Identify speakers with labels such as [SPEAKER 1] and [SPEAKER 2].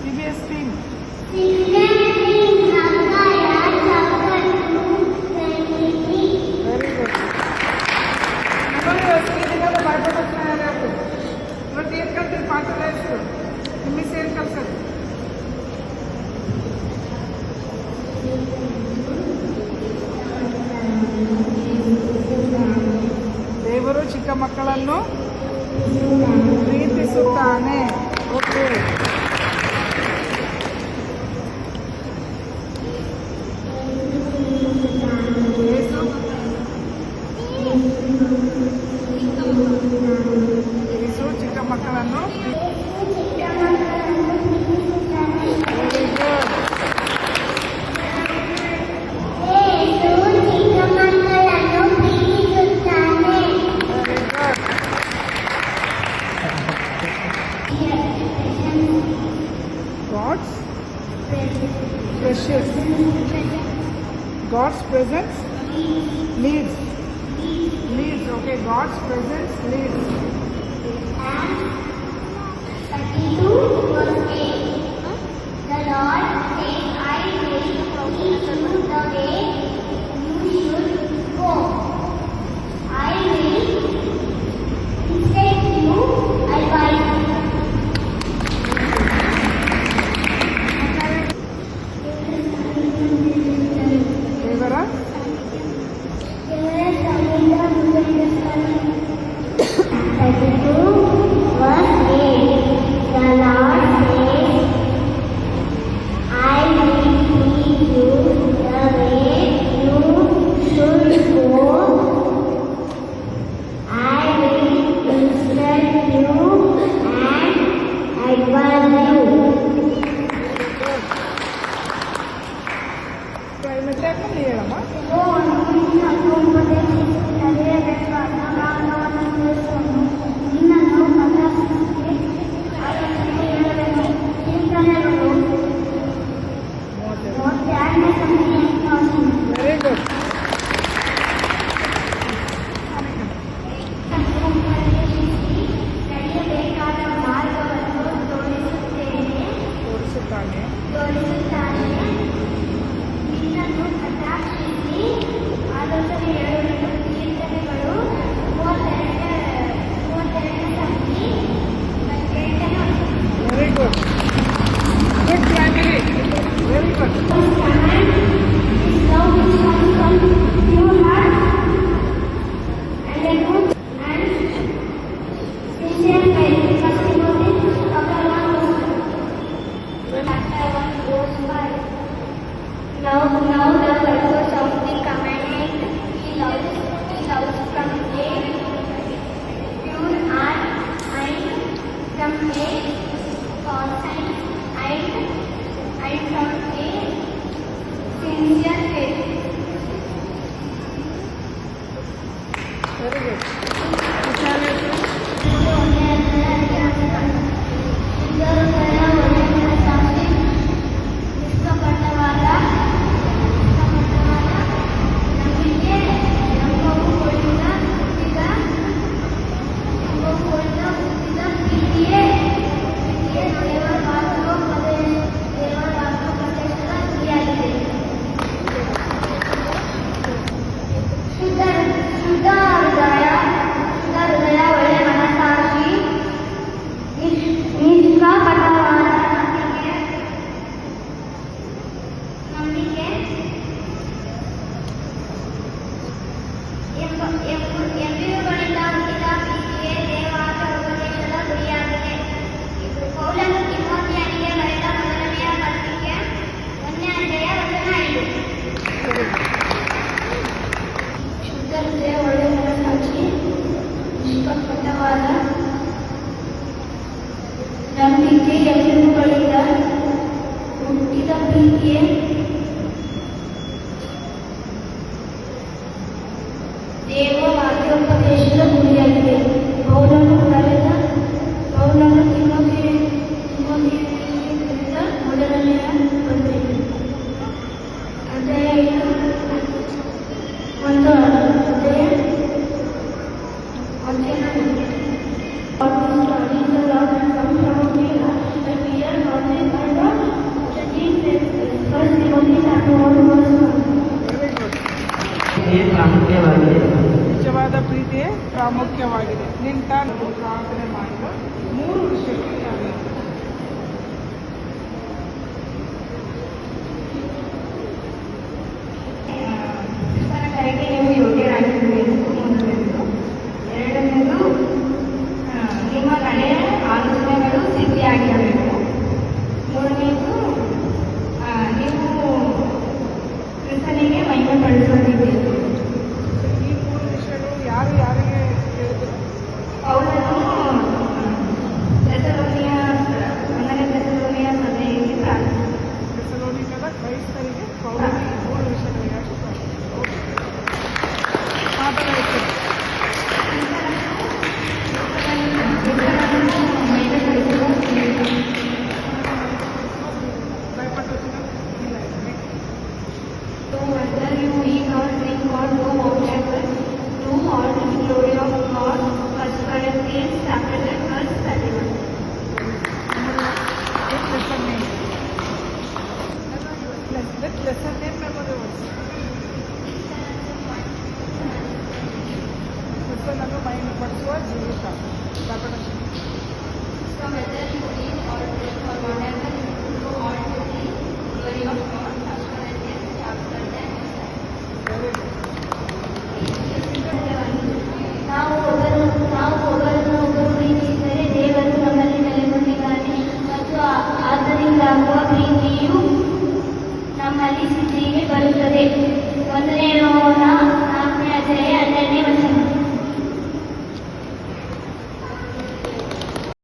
[SPEAKER 1] CBS stream. Very good. ಸ್ಕೂಲಿಗೆಲ್ಲ ಬರ್ಬೇಕಂತ ಯಾರು ಇವತ್ತು ಏನು ಕಲ್ತೀರಿ ಪಾಠದ ಹೆಸರು ನಿಮ್ಮ ಸೇರಿ ಕಲ್ಸೋದು ದೇವರು ಚಿಕ್ಕ ಮಕ್ಕಳನ್ನು ಪ್ರೀತಿಸುತ್ತಾನೆ. ಓಕೆ, ಯೇಸು ಚಿಕ್ಕ ಮಕ್ಕಳನ್ನು God's precious. God's presence leads. Okay, God's presence leads.
[SPEAKER 2] The Lord says, I will teach you the way you should go. I will instruct you, advise you.
[SPEAKER 1] ದೇವರ ಮತ್ತೆ ಯಾಕಂದ್ರೆ ಹೇಳಮ್ಮ ವೆರಿ ಗುಡ್. ತೋರಿಸುತ್ತಾನೆ. Very good. Good primary. Very good.
[SPEAKER 2] Now the purpose of the commandment, he loves from a pure heart and from a conscience and from a sincere faith.
[SPEAKER 1] Very good.
[SPEAKER 2] ನಂಬಿಕೆ ಎಲುಬುಗಳಿಂದ ಹುಟ್ಟಿದ ಪ್ರೀತಿಯೇ ದೇವ ವಾಕ್ಯೋಪದೇಶದ ಗುರಿಯಾಗಿದೆ. ಪೌಲನು ತಿಮೊಥೆಯನಿಗಿಂತ ಮೊದಲನೆಯ ಪತ್ರಿಕೆ ಅಧ್ಯಾಯ 1 ಅಧ್ಯಾಯ the Lord and some of the fear, knowledge, and
[SPEAKER 1] ಆಗಿದೆ. ನಿಂತ ಪ್ರಾರ್ಥನೆ ಮಾಡಿದ 3 ವಿಷಯಕ್ಕೆ ಕಾರಣ.
[SPEAKER 2] ಕ್ರಿಸ್ತನ ಕರೆಗೆ ನೀವು ಯೋಗ್ಯರಾಗಿರಬೇಕು. ಮೊದಲನೇದು. ಎರಡನೇದು, ನಿಮ್ಮ ನಡೆಯ ಆಲೋಚನೆಗಳು ಸಿದ್ಧಿಯಾಗಿರಬೇಕು. ಮೂರನೇದು, ನೀವು ಕ್ರಿಸ್ತನಿಗೆ ಮಹಿಮೆ ಪಡಿಸಲಿದ್ದೀರಿ.
[SPEAKER 1] ಈ 3 ವಿಷಯಗಳು ಯಾರು ಯಾರಿಗೆ ಹೇಳಿದ್ರು?
[SPEAKER 2] ಪೌಲನು ಥೆಸಲೋನಿಯ 1ನೇ ಥೆಸಲೋನಿಯ ಸಭೆಯಲ್ಲಿ ಪ್ರಾರ್ಥನೆ.
[SPEAKER 1] ಥೆಸಲೋನಿಕದ ಕ್ರೈಸ್ತರಿಗೆ ಪೌಲನು ಈ 3 ವಿಷಯಗಳಿಗಾಗಿ ಮಾತನಾಡುತ್ತಾರೆ.
[SPEAKER 2] ಮಹಿಮೆ ಪಡಿಸಲು
[SPEAKER 1] ಭಯಪಟ್ಟು ಇಲ್ಲ ಇದೆ.
[SPEAKER 2] So whether you eat or drink or do whatever, do all to the glory of God. 1 Corinthians chapter 10 verse 31.
[SPEAKER 1] Lesson name. Lesson name memory words. ಕ್ರಿಸ್ತನನ್ನು ಮಹಿಮೆಪಡಿಸುವ ಜೀವಿತ.
[SPEAKER 2] So whether